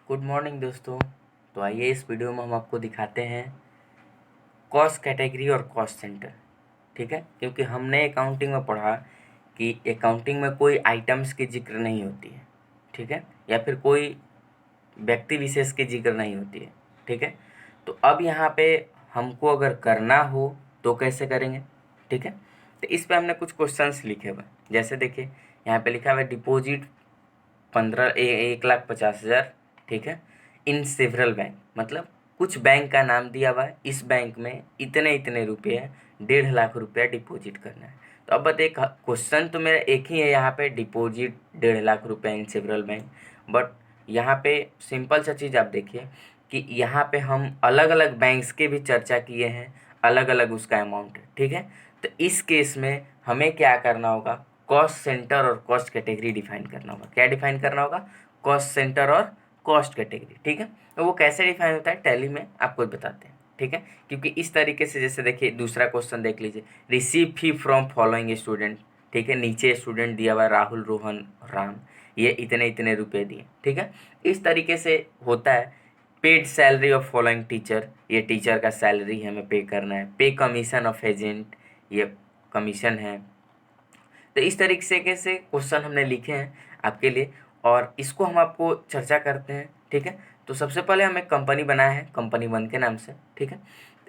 Good morning दोस्तों। तो आइए इस वीडियो में हम आपको दिखाते हैं कॉस्ट कैटेगरी और कॉस्ट सेंटर। ठीक है, क्योंकि हमने अकाउंटिंग में पढ़ा कि अकाउंटिंग में कोई आइटम्स की जिक्र नहीं होती है। ठीक है, या फिर कोई व्यक्ति विशेष की जिक्र नहीं होती है। ठीक है, तो अब यहाँ पे हमको अगर करना हो तो कैसे करेंगे। ठीक है, तो इस पे हमने कुछ क्वेश्चंस लिखे हुए हैं। जैसे देखिए यहाँ पे लिखा हुआ है डिपॉजिट 1,50,000। ठीक है, इन सेवरल बैंक, मतलब कुछ बैंक का नाम दिया हुआ है, इस बैंक में इतने इतने रुपये है, 1,50,000 रुपया डिपॉजिट करना है। तो अब बताइए, क्वेश्चन तो मेरा एक ही है यहाँ पे, डिपॉजिट 1,50,000 रुपया इन सेवरल बैंक। बट यहाँ पे सिंपल सा चीज़ आप देखिए कि यहाँ पे हम अलग अलग बैंक्स के भी चर्चा किए हैं, अलग अलग उसका अमाउंट है। ठीक है, तो इस केस में हमें क्या करना होगा, कॉस्ट सेंटर और कॉस्ट कैटेगरी डिफाइन करना होगा। क्या डिफाइन करना होगा, कॉस्ट सेंटर और कॉस्ट कैटेगरी। ठीक है, तो वो कैसे डिफाइन होता है टैली में आपको बताते हैं। ठीक है, क्योंकि इस तरीके से, जैसे देखिए दूसरा क्वेश्चन देख लीजिए, receive fee from following student. ठीक है, नीचे स्टूडेंट दिया हुआ है राहुल, रोहन, राम, ये इतने इतने रुपए दिए। ठीक है, इस तरीके से होता है। Paid salary of following teacher, ये टीचर का सैलरी हमें पे करना है। पे कमीशन ऑफ एजेंट, ये कमीशन है। तो इस तरीके से क्वेश्चन हमने लिखे हैं आपके लिए, और इसको हम आपको चर्चा करते हैं। ठीक है, तो सबसे पहले हम एक कंपनी बनाए हैं, कंपनी वन के नाम से। ठीक है,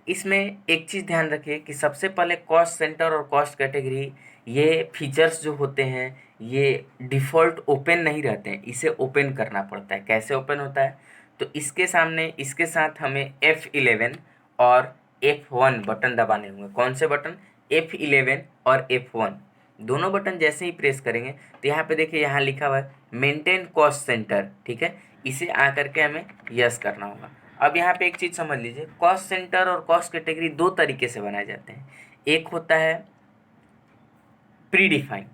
इसमें एक चीज़ ध्यान रखिए कि सबसे पहले कॉस्ट सेंटर और कॉस्ट कैटेगरी, ये फीचर्स जो होते हैं ये डिफ़ॉल्ट ओपन नहीं रहते हैं, इसे ओपन करना पड़ता है। कैसे ओपन होता है, तो इसके सामने, इसके साथ हमें F11 और F1 बटन दबाने होंगे। कौन से बटन, F11 और F1 दोनों बटन जैसे ही प्रेस करेंगे तो यहाँ पे देखिए, यहाँ लिखा हुआ है मेंटेन कॉस्ट सेंटर। ठीक है, इसे आकर के हमें यस करना होगा। अब यहाँ पे एक चीज़ समझ लीजिए, कॉस्ट सेंटर और कॉस्ट कैटेगरी दो तरीके से बनाए जाते हैं। एक होता है प्री डिफाइन,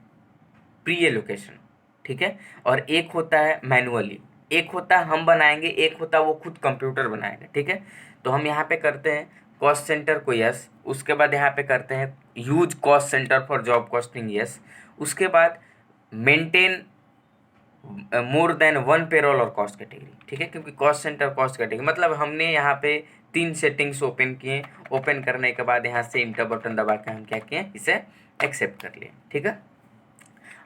प्री एलोकेशन। ठीक है, और एक होता है मैनुअली। एक होता है हम बनाएंगे, एक होता है वो खुद कंप्यूटर बनाएगा। ठीक है, तो हम यहाँ पे करते हैं कॉस्ट सेंटर को यस, उसके बाद यहाँ पे करते हैं use cost centre for job costing yes, उसके बाद maintain more than one payroll और कॉस्ट कैटेगरी। ठीक है, क्योंकि कॉस्ट सेंटर कॉस्ट कैटेगरी मतलब हमने यहाँ पे 3 सेटिंग्स ओपन किए। ओपन करने के बाद यहाँ से इंटर बटन दबा के हम क्या किए, इसे एक्सेप्ट कर लिए। ठीक है,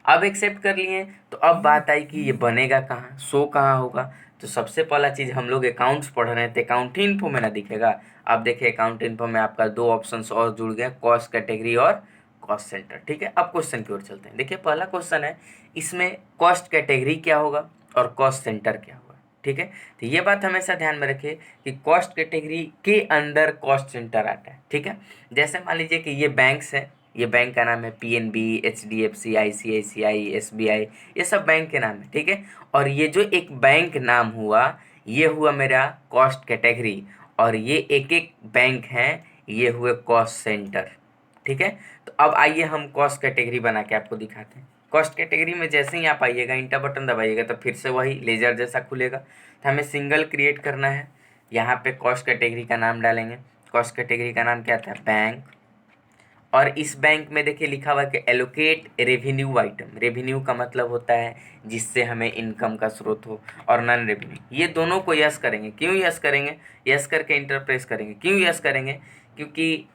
अब एक्सेप्ट कर लिए तो अब बात आई कि ये बनेगा कहाँ, शो कहाँ होगा। तो सबसे पहला चीज़, हम लोग अकाउंट्स पढ़ रहे हैं तो अकाउंट इन्फो में ना दिखेगा। अब देखिए अकाउंट इन्फो में आपका 2 ऑप्शंस और जुड़ गए, कॉस्ट कैटेगरी और कॉस्ट सेंटर। ठीक है, अब क्वेश्चन की ओर चलते हैं। देखिए पहला क्वेश्चन है, इसमें कॉस्ट कैटेगरी क्या होगा और कॉस्ट सेंटर क्या होगा। ठीक है, तो ये बात हमेशा ध्यान में रखिए कि कॉस्ट कैटेगरी के अंदर कॉस्ट सेंटर आता है। ठीक है, जैसे मान लीजिए कि ये बैंक्स है, ये बैंक का नाम है PNB, HDFC, ICICI, SBI, ये सब बैंक के नाम है। ठीक है, और ये जो एक बैंक नाम हुआ, ये हुआ मेरा कॉस्ट कैटेगरी, और ये एक एक बैंक हैं, ये हुए कॉस्ट सेंटर। ठीक है, तो अब आइए हम कॉस्ट कैटेगरी बना के आपको दिखाते हैं। कॉस्ट कैटेगरी में जैसे ही आप आइएगा, इंटर बटन दबाइएगा तो फिर से वही लेजर जैसा खुलेगा। तो हमें सिंगल क्रिएट करना है, यहाँ पे कॉस्ट कैटेगरी का नाम डालेंगे। कॉस्ट कैटेगरी का नाम क्या था, बैंक। और इस बैंक में देखिए लिखा हुआ है कि एलोकेट रेवेन्यू आइटम। रेवेन्यू का मतलब होता है जिससे हमें इनकम का स्रोत हो, और नॉन रेवेन्यू, ये दोनों को यस करेंगे। क्यों यस करेंगे, यस करके इंटर प्रेस करेंगे। क्यों यस करेंगे, क्योंकि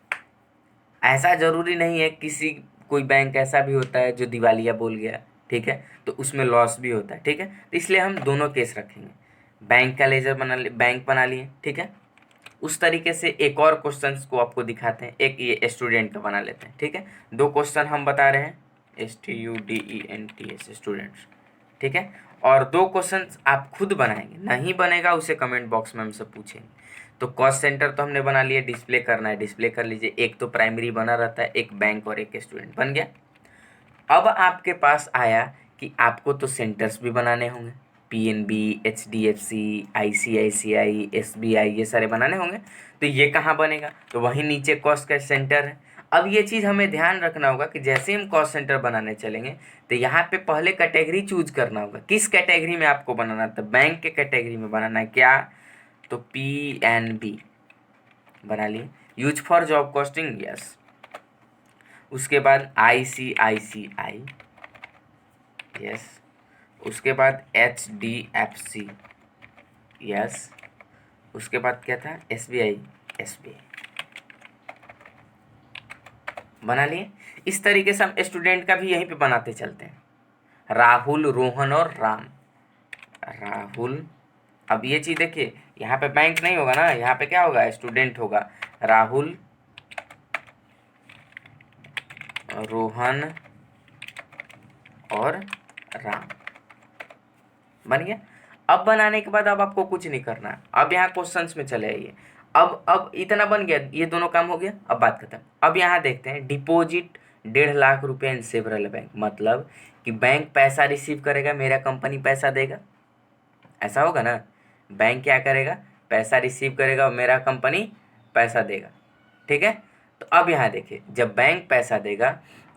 ऐसा ज़रूरी नहीं है, किसी कोई बैंक ऐसा भी होता है जो दिवालिया बोल गया। ठीक है, तो उसमें लॉस भी होता है। ठीक है, तो इसलिए हम दोनों केस रखेंगे। बैंक का लेजर बना लिए, बैंक बना लिए। ठीक है, उस तरीके से एक और क्वेश्चंस को आपको दिखाते हैं। एक ये स्टूडेंट का बना लेते हैं। ठीक है, 2 क्वेश्चन हम बता रहे हैं, STUDENTS स्टूडेंट्स। ठीक है, और 2 क्वेश्चंस आप खुद बनाएंगे, नहीं बनेगा उसे कमेंट बॉक्स में हमसे पूछेंगे। तो कॉस्ट सेंटर तो हमने बना लिया, डिस्प्ले करना है, डिस्प्ले कर लीजिए। एक तो प्राइमरी बना रहता है, एक बैंक और एक स्टूडेंट, बन गया। अब आपके पास आया कि आपको तो सेंटर्स भी बनाने होंगे, PNB, HDFC, ICICI, SBI, ये सारे बनाने होंगे। तो ये कहाँ बनेगा, तो वहीं नीचे कॉस्ट का सेंटर है। अब ये चीज़ हमें ध्यान रखना होगा कि जैसे हम कॉस्ट सेंटर बनाने चलेंगे तो यहाँ पे पहले कैटेगरी चूज करना होगा। किस कैटेगरी में आपको बनाना था, बैंक के कैटेगरी में बनाना है क्या, तो PNB बना लिए। Use for job costing yes, उसके बाद ICICI यस, उसके बाद HDFC यस, उसके बाद क्या था, SBI, SBI बना लिए। इस तरीके से हम स्टूडेंट का भी यहीं पे बनाते चलते हैं, राहुल, रोहन और राम। राहुल, अब ये चीज़ देखिए, यहाँ पे बैंक नहीं होगा ना, यहाँ पे क्या होगा, स्टूडेंट होगा। राहुल, रोहन और राम बन गया। अब बनाने के बाद अब आपको कुछ नहीं करना है, अब यहाँ क्वेश्चंस में चले आइए। अब इतना बन गया, ये दोनों काम हो गया, अब बात खत्म। अब यहाँ देखते हैं डिपॉजिट 1.5 लाख रुपये इन सेवरल बैंक, मतलब कि बैंक पैसा रिसीव करेगा, मेरा कंपनी पैसा देगा, ऐसा होगा ना। बैंक क्या करेगा, पैसा रिसीव करेगा और मेरा कंपनी पैसा देगा, ठीक है। तो अब यहाँ देखिए, जब बैंक पैसा देगा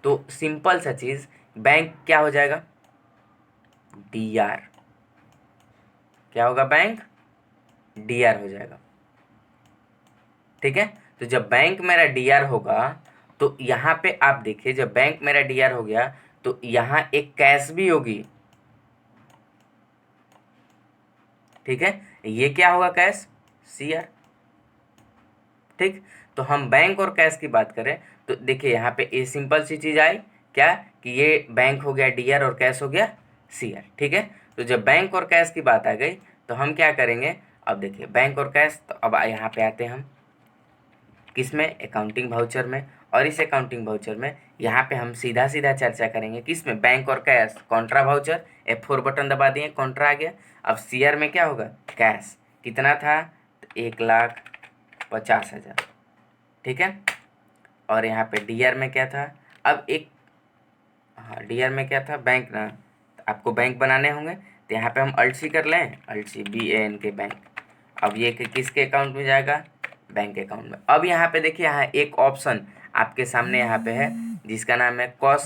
तो सिंपल सा चीज़, बैंक क्या हो जाएगा, DR, क्या होगा, बैंक DR हो जाएगा, ठीक है। तो जब बैंक मेरा DR होगा तो यहाँ पे आप देखिए, जब बैंक मेरा DR हो गया तो यहाँ एक कैश भी होगी, ठीक है। ये क्या होगा, कैश, CR, ठीक। तो हम बैंक और कैश की बात करें तो देखिए यहाँ पे ये सिंपल सी चीज़ आई, क्या कि ये बैंक हो गया DR और कैश हो गया CR, ठीक है। तो जब बैंक और कैश की बात आ गई तो हम क्या करेंगे, अब देखिए बैंक और कैश, तो अब यहाँ पे आते हैं हम किस में, अकाउंटिंग वाउचर में। और इस अकाउंटिंग वाउचर में यहाँ पे हम सीधा सीधा चर्चा करेंगे किस में, बैंक और cash, Contra voucher, F4 button दबा दिए, कॉन्ट्रा आ गया। अब CR में क्या होगा, कैश, कितना था, 1,50,000, ठीक है। और यहाँ पे DR में क्या था, अब एक, हाँ DR में क्या था, बैंक ना, तो आपको बैंक बनाने होंगे, तो यहाँ पे हम अल्ट-सी कर लें, अल्ट-सी, BANK, बैंक। अब ये किसके अकाउंट में जाएगा, बैंक अकाउंट में। अब यहाँ पे देखिए, यहाँ एक ऑप्शन आपके सामने यहाँ पे है जिसका नाम है कॉस्ट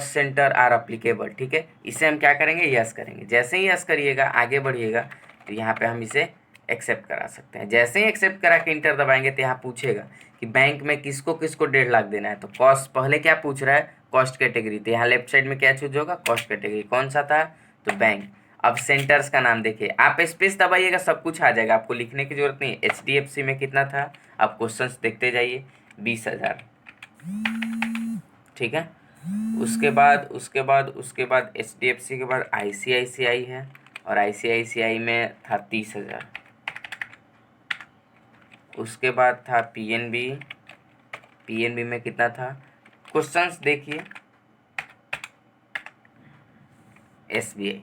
सेंटर आर अप्लीकेबल, ठीक है। इसे हम क्या करेंगे, यस करेंगे। जैसे ही यस करिएगा, आगे बढ़िएगा, तो यहाँ पे हम इसे एक्सेप्ट करा सकते हैं। जैसे ही एक्सेप्ट करा के इंटर दबाएंगे तो यहाँ पूछेगा कि बैंक में किसको किसको 1.5 लाख देना है। तो कॉस्ट पहले क्या पूछ रहा है, कॉस्ट कैटेगरी, तो यहाँ लेफ्ट साइड में क्या चूज होगा, कॉस्ट कैटेगरी, कौन सा था, तो बैंक। अब सेंटर्स का नाम देखिए, आप स्पेस दबाइएगा सब कुछ आ जाएगा, आपको लिखने की जरूरत नहीं। HDFC में कितना था, आप क्वेश्चंस देखते जाइए, 20,000, ठीक है। उसके बाद HDFC के बाद ICICI है, और ICICI में था 30,000। उसके बाद था PNB में कितना था, क्वेश्चंस देखिए, SBI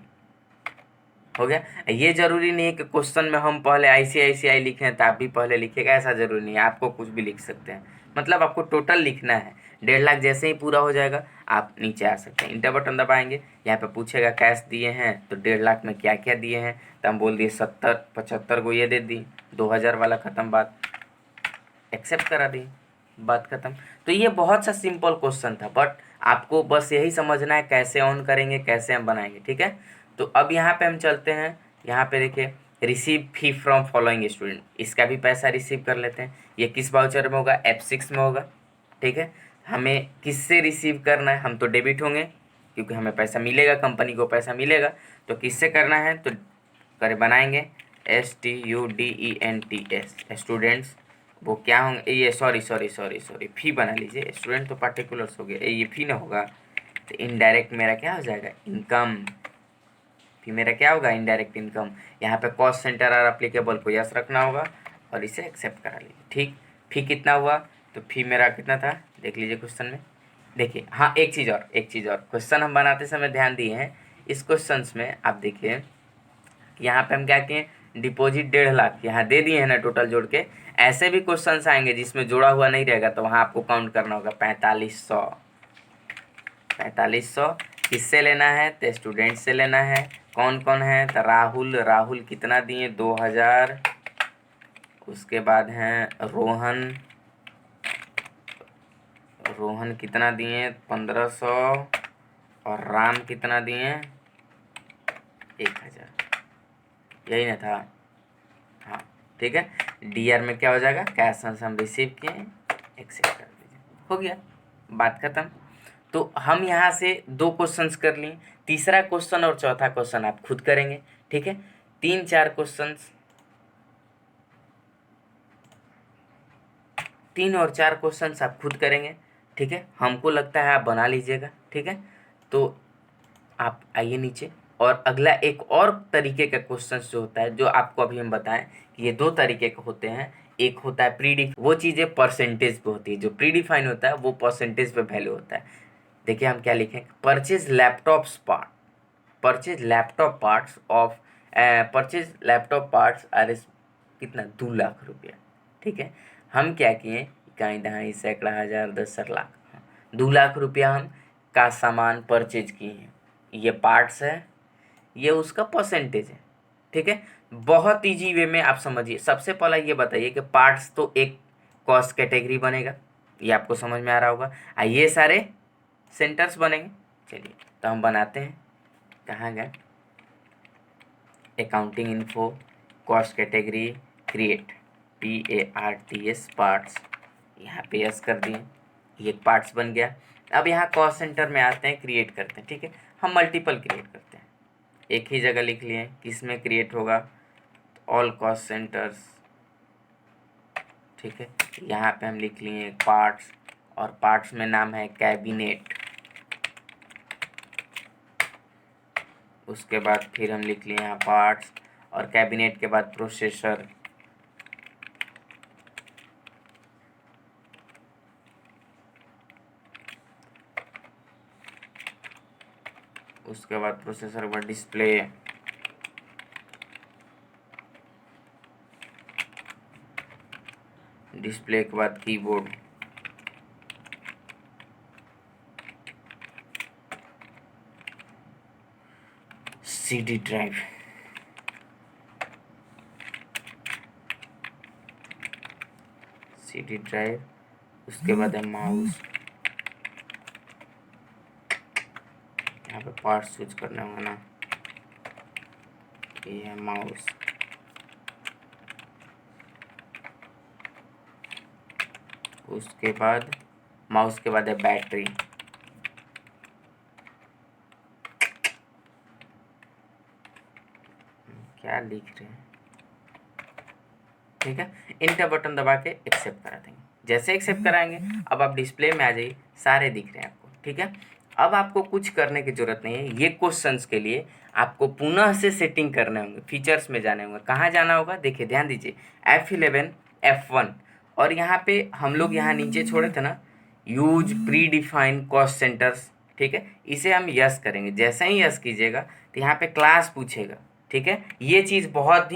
हो गया। ये जरूरी नहीं है कि क्वेश्चन में हम पहले ICICI लिखें तो आप भी पहले लिखिएगा, ऐसा जरूरी नहीं है, आपको कुछ भी लिख सकते हैं, मतलब आपको टोटल लिखना है। 1.5 लाख जैसे ही पूरा हो जाएगा आप नीचे आ सकते हैं, इंटर बटन दबाएंगे, यहाँ पे पूछेगा कैश दिए हैं तो 1.5 लाख में क्या क्या दिए हैं, तो हम बोल दिए 70-75 को ये दे दी, 2,000 वाला ख़त्म बात, एक्सेप्ट करा दी, बात ख़त्म। तो ये बहुत सा सिंपल क्वेश्चन था, बट आपको बस यही समझना है कैसे ऑन करेंगे, कैसे हम बनाएंगे, ठीक है। तो अब यहाँ पे हम चलते हैं, यहाँ पे देखिए, receive fee from following student, इसका भी पैसा रिसीव कर लेते हैं। ये किस वाउचर में होगा, F6 में होगा, ठीक है। हमें किससे रिसीव करना है, हम तो डेबिट होंगे क्योंकि हमें पैसा मिलेगा, कंपनी को पैसा मिलेगा, तो किससे करना है, तो बनाएंगे STUDENTS, स्टूडेंट्स, वो क्या होंगे, ये सॉरी, फी बना लीजिए, स्टूडेंट तो पार्टिकुलर्स हो गया, ये फी ना होगा, तो इनडायरेक्ट मेरा क्या हो जाएगा, इनकम, फी मेरा क्या होगा, इनडायरेक्ट इनकम। यहाँ पे कॉस्ट सेंटर और एप्लीकेबल को यस रखना होगा और इसे एक्सेप्ट करा लीजिए, ठीक। फी कितना हुआ, तो फी मेरा कितना था, देख लीजिए क्वेश्चन में, देखिए। हाँ, एक चीज़ और क्वेश्चन हम बनाते समय ध्यान दिए हैं, इस क्वेश्चन में आप देखिए, यहाँ पे हम क्या किए, डिपॉजिट 1.5 लाख यहाँ दे दिए हैं ना टोटल जोड़ के। ऐसे भी क्वेश्चंस आएंगे जिसमें जोड़ा हुआ नहीं रहेगा, तो वहाँ आपको काउंट करना होगा, 4500 किससे लेना है, तो स्टूडेंट से लेना है। कौन कौन है, तो राहुल कितना दिए, 2,000। उसके बाद हैं रोहन कितना दिए, 1,500। और राम कितना दिए, 1,000, यही ना था, हाँ, ठीक है। DR में क्या हो जाएगा, कैश हम रिसीव किए, एक्सेप्ट कर दीजिए, हो गया, बात खत्म। तो हम यहाँ से 2 क्वेश्चंस कर लिए, तीसरा क्वेश्चन और चौथा क्वेश्चन आप खुद करेंगे, ठीक है। 3-4 क्वेश्चंस, 3 और 4 क्वेश्चंस आप खुद करेंगे, ठीक है। हमको लगता है आप बना लीजिएगा, ठीक है। तो आप आइए नीचे, और अगला एक और तरीके का क्वेश्चंस जो होता है, जो आपको अभी हम बताएं कि ये 2 तरीके के होते हैं। एक होता है प्री, वो चीज़ें परसेंटेज पे होती है। जो प्री डिफाइन होता है वो परसेंटेज पे वैल्यू होता है। देखिए हम क्या लिखें, purchase laptops part, purchase laptop parts of, purchase laptop parts R S कितना, 2 लाख रुपया, ठीक है। हम क्या किए, इकाई दहाई सैकड़ा हज़ार 10 लाख, 2 लाख रुपया हम का सामान परचेज किए हैं। ये पार्ट्स है, ये उसका परसेंटेज है, ठीक है। बहुत ईजी वे में आप समझिए। सबसे पहला ये बताइए कि पार्ट्स तो एक कॉस्ट कैटेगरी बनेगा, ये आपको समझ में आ रहा होगा। ये सारे सेंटर्स बनेंगे। चलिए तो हम बनाते हैं, कहाँ गए, accounting info, cost category, create, PARTS parts, यहाँ पे यस कर दिए, ये पार्ट्स बन गया। अब यहाँ कॉस्ट सेंटर में आते हैं, क्रिएट करते हैं, ठीक है। हम मल्टीपल क्रिएट करते हैं, एक ही जगह लिख लिए, किस में क्रिएट होगा, ऑल कॉस्ट सेंटर्स, ठीक है। यहाँ पे हम लिख लिए पार्ट्स, और पार्ट्स में नाम है कैबिनेट। उसके बाद फिर हम लिख लिए यहाँ पार्ट्स, और कैबिनेट के बाद प्रोसेसर, उसके बाद प्रोसेसर के बाद डिस्प्ले, डिस्प्ले के बाद keyboard, CD drive, CD drive, उसके बाद है माउस, यहाँ पे पार्ट्स चूज करना होगा ना, ये है माउस, उसके बाद माउस के बाद है बैटरी, क्या लिख रहे हैं, ठीक है। इंटर बटन दबा के एक्सेप्ट करा देंगे। जैसे एक्सेप्ट कराएंगे, अब आप डिस्प्ले में आ जाइए, सारे दिख रहे हैं आपको, ठीक है। अब आपको कुछ करने की जरूरत नहीं है। ये क्वेश्चंस के लिए आपको पुनः से सेटिंग करने होंगे, फीचर्स में जाने होंगे। कहाँ जाना होगा, देखिए ध्यान दीजिए, F11 F1, और यहाँ पे हम लोग यहाँ नीचे छोड़े थे ना, use pre defined cost centres, ठीक है। इसे हम यस करेंगे। जैसे ही यस कीजिएगा तो यहाँ पे क्लास पूछेगा, ठीक है। ये चीज़ बहुत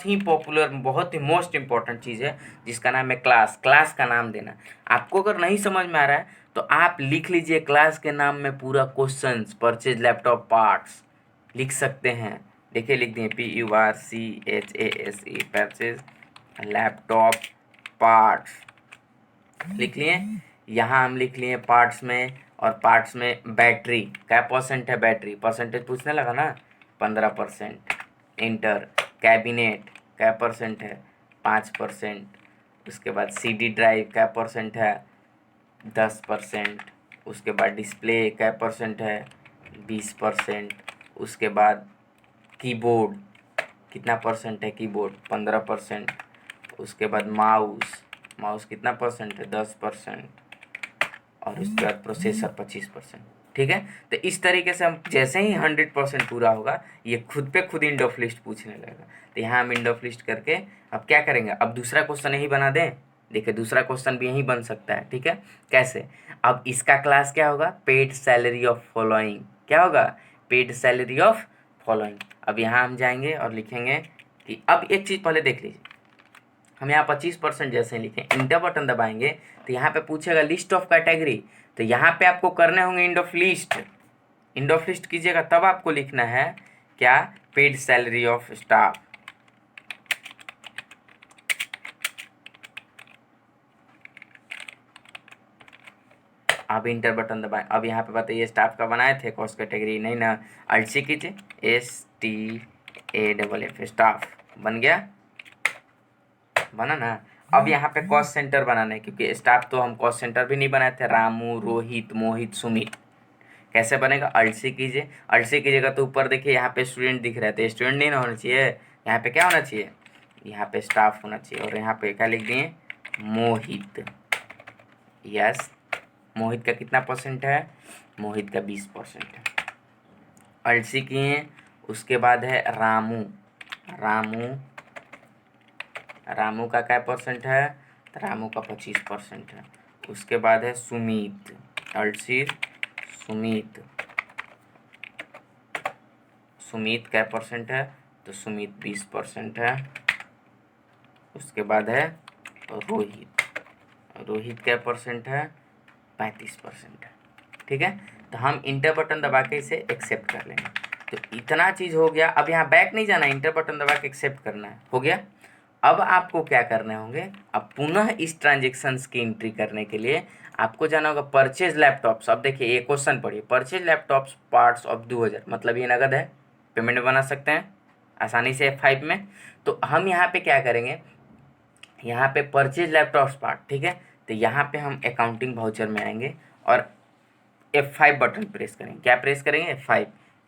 ही पॉपुलर, बहुत ही मोस्ट इम्पॉर्टेंट चीज़ है, जिसका नाम है क्लास। क्लास का नाम देना, आपको अगर नहीं समझ में आ रहा है तो आप लिख लीजिए क्लास के नाम में पूरा क्वेश्चंस, परचेज लैपटॉप पार्ट्स लिख सकते हैं। देखिए लिख दिए PURCHASE, परचेज लैपटॉप पार्ट्स लिख लिए। यहाँ हम लिख लिए पार्ट्स में, और पार्ट्स में बैटरी क्या परसेंट है, बैटरी परसेंटेज पूछने लगा ना, 15%, इंटर। कैबिनेट क्या परसेंट है, 5%। उसके बाद CD ड्राइव क्या परसेंट है, 10%। उसके बाद डिस्प्ले क्या परसेंट है, 20%। उसके बाद कीबोर्ड कितना परसेंट है, कीबोर्ड 15%। उसके बाद माउस, माउस कितना परसेंट है, 10%। और उसके बाद प्रोसेसर 25%, ठीक है। तो इस तरीके से हम जैसे ही 100% पूरा होगा, ये खुद पे खुद इंड ऑफ लिस्ट पूछने लगेगा। तो यहाँ हम इंड ऑफ लिस्ट करके अब क्या करेंगे, अब दूसरा क्वेश्चन यही बना दें। देखिए दूसरा क्वेश्चन भी यही बन सकता है, ठीक है। कैसे, अब इसका क्लास क्या होगा, पेड सैलरी ऑफ फॉलोइंग, क्या होगा, पेड सैलरी ऑफ फॉलोइंग। अब यहाँ हम जाएंगे और लिखेंगे कि, अब एक चीज़ पहले देख लीजिए, हम यहाँ 25% जैसे लिखें, इंटर बटन दबाएंगे तो यहाँ पे पूछेगा लिस्ट ऑफ कैटेगरी। तो यहाँ पे आपको करने होंगे end of list, end of list कीजिएगा, तब आपको लिखना है क्या, पेड सैलरी ऑफ स्टाफ। अब इंटर बटन दबाएं। अब यहाँ पे बताइए स्टाफ का बनाए थे कॉस्ट कैटेगरी, नहीं ना, अल्ट सी कीजिए, STAFF स्टाफ बन गया, बना ना। अब यहाँ पे कॉस्ट सेंटर बनाना है, क्योंकि स्टाफ तो हम कॉस्ट सेंटर भी नहीं बनाए थे, रामू, रोहित, मोहित, सुमित, कैसे बनेगा, अल्ट सी कीजिए, अल्ट सी कीजिएगा तो ऊपर देखिए यहाँ पे स्टूडेंट दिख रहा है, तो स्टूडेंट नहीं ना होना चाहिए, यहाँ पे क्या होना चाहिए, यहाँ पे स्टाफ होना चाहिए। और यहाँ पे क्या लिख दिए, मोहित। यस, मोहित का कितना परसेंट है, मोहित का 20% है। अल्ट सी किए, उसके बाद है रामू, रामू, रामू का क्या परसेंट है, तो रामू का 25% है। उसके बाद है सुमित, अल्ट सी सुमित, सुमित क्या परसेंट है, तो सुमित 20% है। उसके बाद है रोहित, रोहित क्या परसेंट है, 35% है। ठीक है, तो हम इंटर बटन दबा के इसे एक्सेप्ट कर लेंगे। तो इतना चीज़ हो गया। अब यहाँ बैक नहीं जाना, इंटर बटन दबा के एक्सेप्ट करना है, हो गया। अब आपको क्या करने होंगे, अब पुनः इस ट्रांजेक्शन्स की एंट्री करने के लिए आपको जाना होगा परचेज लैपटॉप्स। अब देखिए ये क्वेश्चन पढ़िए, परचेज लैपटॉप्स पार्ट्स ऑफ 2000, मतलब ये नगद है, पेमेंट बना सकते हैं आसानी से F5 में। तो हम यहाँ पे क्या करेंगे, यहाँ पे परचेज लैपटॉप्स पार्ट, ठीक है, तो यहाँ पे हम अकाउंटिंग वाउचर में आएंगे और F5 बटन प्रेस करेंगे। क्या प्रेस करेंगे, F5,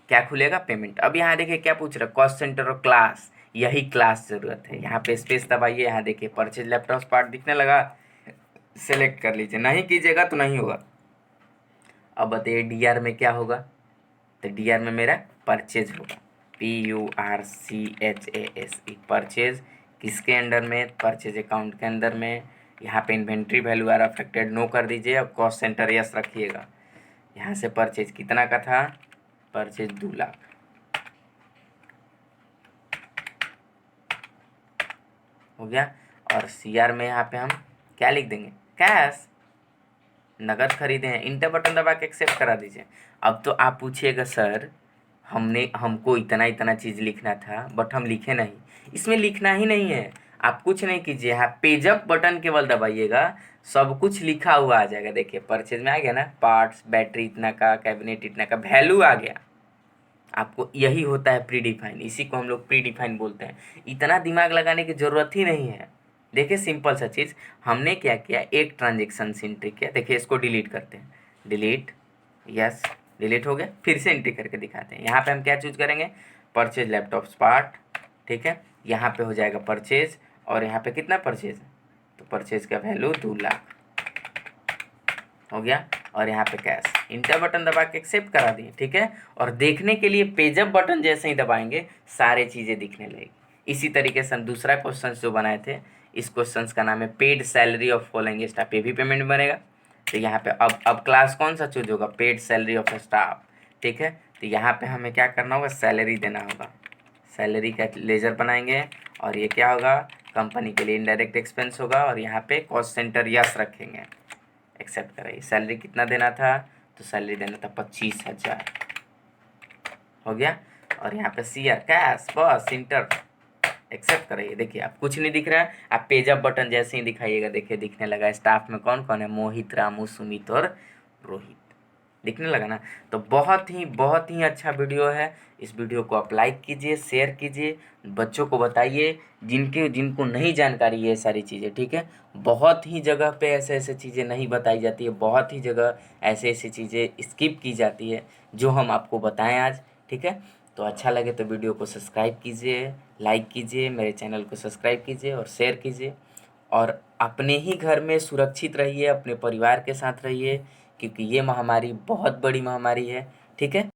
क्या खुलेगा, पेमेंट। अब यहाँ देखिए क्या पूछ रहा है, कॉस्ट सेंटर और क्लास, यही क्लास ज़रूरत है। यहाँ पे स्पेस दबाइए, यहाँ देखिए परचेज लैपटॉप पार्ट दिखने लगा, सेलेक्ट कर लीजिए, नहीं कीजिएगा तो नहीं होगा। अब बताइए DR में क्या होगा, तो DR में मेरा परचेज होगा, PURCHASE, परचेज किसके अंडर में, परचेज अकाउंट के अंदर में। यहाँ पे इन्वेंट्री वैल्यू आर अफेक्टेड नो कर दीजिए, अब कॉस्ट सेंटर यस रखिएगा। यहाँ से परचेज कितना का था, परचेज 2 लाख, हो गया। और CR में यहाँ पे हम क्या लिख देंगे, कैश, नगद खरीदे हैं। इंटर बटन दबा के एक्सेप्ट करा दीजिए। अब तो आप पूछिएगा सर हमको इतना इतना चीज़ लिखना था बट हम लिखे नहीं, इसमें लिखना ही नहीं है। आप कुछ नहीं कीजिए, यहाँ पेजअप बटन केवल दबाइएगा, सब कुछ लिखा हुआ आ जाएगा। देखिए परचेज में आ गया ना, पार्ट्स, बैटरी इतना का, कैबिनेट इतना का, वैल्यू आ गया। आपको यही होता है प्री डिफाइन, इसी को हम लोग प्री डिफाइन बोलते हैं। इतना दिमाग लगाने की ज़रूरत ही नहीं है। देखिए सिंपल सा चीज़, हमने क्या किया, एक ट्रांजेक्शन एंट्री किया। देखिए इसको डिलीट करते हैं, डिलीट, यस डिलीट हो गया। फिर से एंट्री करके दिखाते हैं। यहाँ पे हम क्या चूज करेंगे, परचेज लैपटॉप्स पार्ट, ठीक है। यहाँ पे हो जाएगा परचेज, और यहाँ पे कितना परचेज है, तो परचेज का वैल्यू 2 लाख हो गया। और यहाँ पे कैश, इंटर बटन दबा के एक्सेप्ट करा दिए, ठीक है। और देखने के लिए पेजअप बटन जैसे ही दबाएंगे सारे चीज़ें दिखने लगेगी। इसी तरीके से हम दूसरा क्वेश्चन जो बनाए थे, इस क्वेश्चन का नाम है paid salary of following staff, ये भी पेमेंट बनेगा। तो यहाँ पे अब क्लास कौन सा चूज होगा, पेड सैलरी ऑफ स्टाफ, ठीक है। तो यहाँ पे हमें क्या करना होगा, सैलरी देना होगा, सैलरी का लेजर बनाएंगे। और ये क्या होगा, कंपनी के लिए इनडायरेक्ट एक्सपेंस होगा। और यहाँ पे कॉस्ट सेंटर यस रखेंगे, एक्सेप्ट कराइए। सैलरी कितना देना था, तो सैलरी देना था 25,000, हो गया। और यहाँ पे CR कैश, बस इंटर, एक्सेप्ट कराइए। देखिए आप कुछ नहीं दिख रहा है, आप पेजअप बटन जैसे ही दिखाइएगा, देखिए दिखने लगा। स्टाफ में कौन कौन है, मोहित, रामू, सुमित और रोहित, दिखने लगा ना। तो बहुत ही अच्छा वीडियो है। इस वीडियो को आप लाइक कीजिए, शेयर कीजिए, बच्चों को बताइए जिनको नहीं जानकारी है ये सारी चीज़ें, ठीक है। बहुत ही जगह पे ऐसे ऐसे चीज़ें नहीं बताई जाती है, बहुत ही जगह ऐसे ऐसी चीज़ें स्किप की जाती है जो हम आपको बताएं आज, ठीक है। तो अच्छा लगे तो वीडियो को सब्सक्राइब कीजिए, लाइक कीजिए, मेरे चैनल को सब्सक्राइब कीजिए और शेयर कीजिए। और अपने ही घर में सुरक्षित रहिए, अपने परिवार के साथ रहिए, क्योंकि ये महामारी बहुत बड़ी महामारी है, ठीक है।